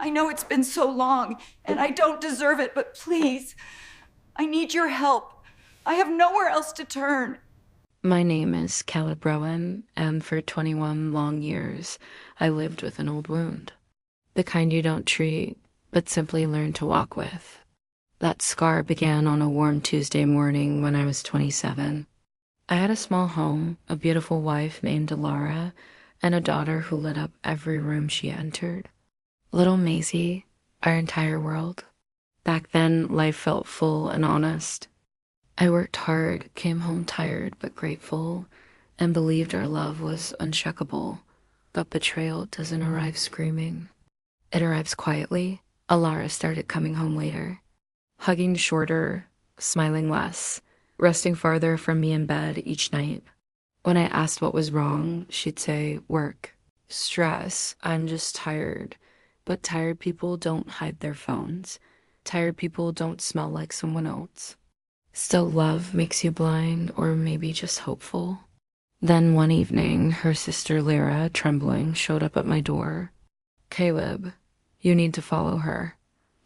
I know it's been so long, and I don't deserve it, but please, I need your help. I have nowhere else to turn. My name is Caleb Rowan, and for 21 long years, I lived with an old wound. The kind you don't treat, but simply learn to walk with. That scar began on a warm Tuesday morning when I was 27. I had a small home, a beautiful wife named Alara, and a daughter who lit up every room she entered. Little Maisie, our entire world. Back then, life felt full and honest. I worked hard, came home tired but grateful, and believed our love was unshakable. But betrayal doesn't arrive screaming. It arrives quietly. Alara started coming home later, hugging shorter, smiling less, resting farther from me in bed each night. When I asked what was wrong, she'd say, work, stress, I'm just tired. But tired people don't hide their phones. Tired people don't smell like someone else. Still, love makes you blind, or maybe just hopeful. Then one evening, her sister Lyra, trembling, showed up at my door. Caleb, you need to follow her.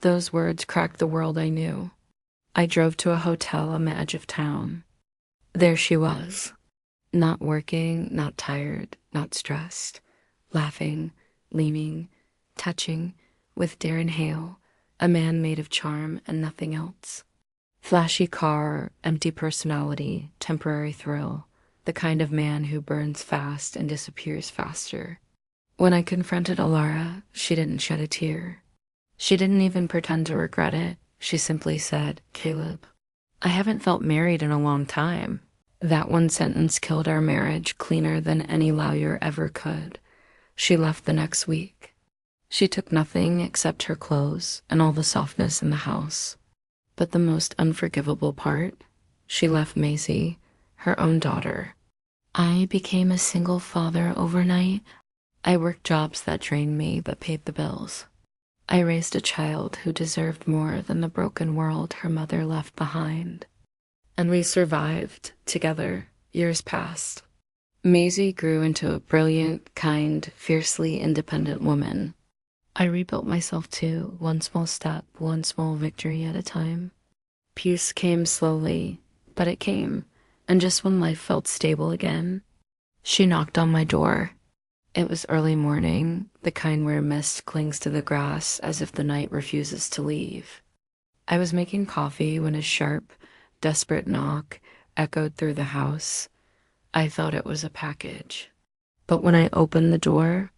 Those words cracked the world I knew. I drove to a hotel on the edge of town. There she was. Not working, not tired, not stressed. Laughing, leaning, touching, with Darren Hale, a man made of charm and nothing else. Flashy car, empty personality, temporary thrill. The kind of man who burns fast and disappears faster. When I confronted Alara, she didn't shed a tear. She didn't even pretend to regret it. She simply said, Caleb, I haven't felt married in a long time. That one sentence killed our marriage cleaner than any lawyer ever could. She left the next week. She took nothing except her clothes and all the softness in the house. But the most unforgivable part, she left Maisie, her own daughter. I became a single father overnight. I worked jobs that drained me but paid the bills. I raised a child who deserved more than the broken world her mother left behind. And we survived together. Years passed. Maisie grew into a brilliant, kind, fiercely independent woman. I rebuilt myself too, one small step, one small victory at a time. Peace came slowly, but it came, and just when life felt stable again, she knocked on my door. It was early morning, the kind where mist clings to the grass as if the night refuses to leave. I was making coffee when a sharp, desperate knock echoed through the house. I thought it was a package. But when I opened the door,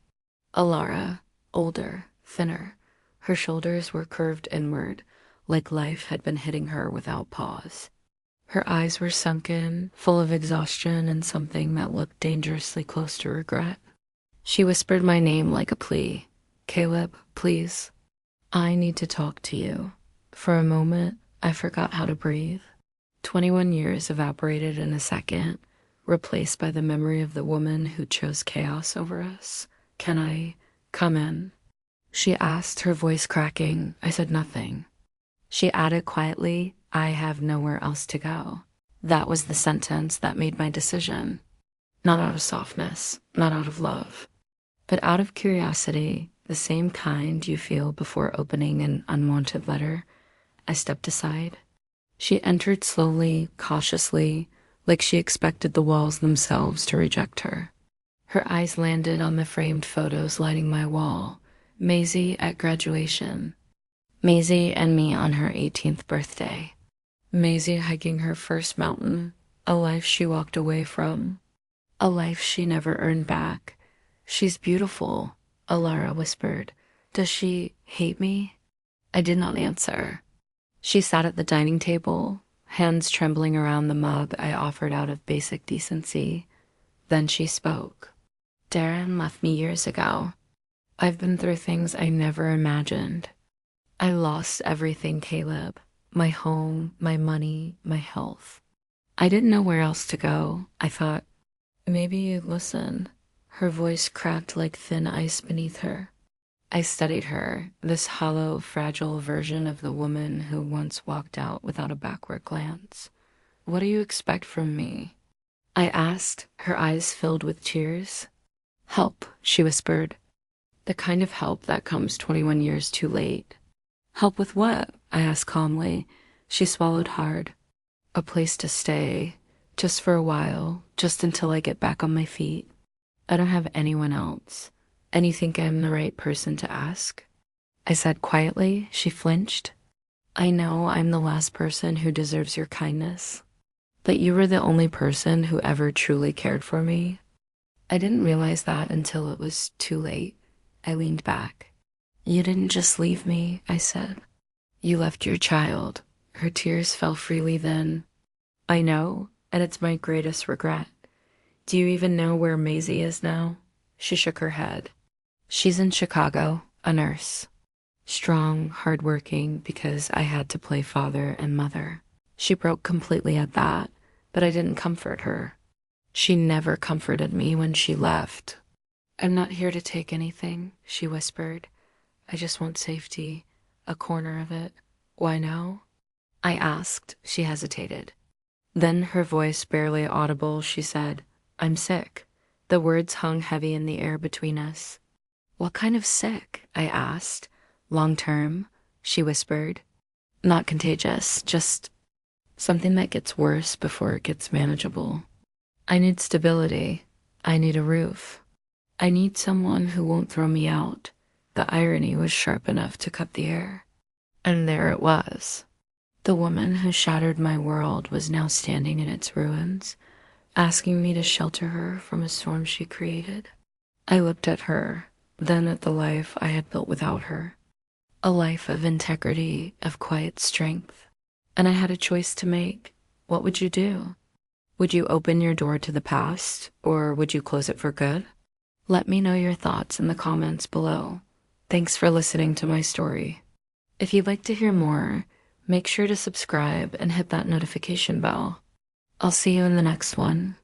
Alara, older, thinner, her shoulders were curved inward, like life had been hitting her without pause. Her eyes were sunken, full of exhaustion and something that looked dangerously close to regret. She whispered my name like a plea. Caleb, please. I need to talk to you. For a moment, I forgot how to breathe. 21 years evaporated in a second, replaced by the memory of the woman who chose chaos over us. Can I come in? She asked, her voice cracking. I said nothing. She added quietly, I have nowhere else to go. That was the sentence that made my decision. Not out of softness, not out of love, but out of curiosity, the same kind you feel before opening an unwanted letter. I stepped aside. She entered slowly, cautiously, like she expected the walls themselves to reject her. Her eyes landed on the framed photos lining my wall. Maisie at graduation. Maisie and me on her 18th birthday. Maisie hiking her first mountain, a life she walked away from, a life she never earned back. She's beautiful, Alara whispered. Does she hate me? I did not answer. She sat at the dining table, hands trembling around the mug I offered out of basic decency. Then she spoke. Darren left me years ago. I've been through things I never imagined. I lost everything, Caleb. My home, my money, my health. I didn't know where else to go. I thought, maybe you'd listen. Her voice cracked like thin ice beneath her. I studied her, this hollow, fragile version of the woman who once walked out without a backward glance. What do you expect from me? I asked, her eyes filled with tears. Help, she whispered. The kind of help that comes 21 years too late. Help with what? I asked calmly. She swallowed hard. A place to stay, just for a while, just until I get back on my feet. I don't have anyone else. And you think I'm the right person to ask? I said quietly. She flinched. I know I'm the last person who deserves your kindness, but you were the only person who ever truly cared for me. I didn't realize that until it was too late. I leaned back. You didn't just leave me, I said. You left your child. Her tears fell freely then. I know, and it's my greatest regret. Do you even know where Maisie is now? She shook her head. She's in Chicago, a nurse. Strong, hardworking, because I had to play father and mother. She broke completely at that, but I didn't comfort her. She never comforted me when she left. I'm not here to take anything, she whispered. I just want safety, a corner of it. Why now? I asked. She hesitated. Then, her voice barely audible, she said, I'm sick. The words hung heavy in the air between us. What kind of sick? I asked. Long term, she whispered. Not contagious, just something that gets worse before it gets manageable. I need stability. I need a roof. I need someone who won't throw me out. The irony was sharp enough to cut the air. And there it was. The woman who shattered my world was now standing in its ruins, asking me to shelter her from a storm she created. I looked at her, then at the life I had built without her. A life of integrity, of quiet strength. And I had a choice to make. What would you do? Would you open your door to the past, or would you close it for good? Let me know your thoughts in the comments below. Thanks for listening to my story. If you'd like to hear more, make sure to subscribe and hit that notification bell. I'll see you in the next one.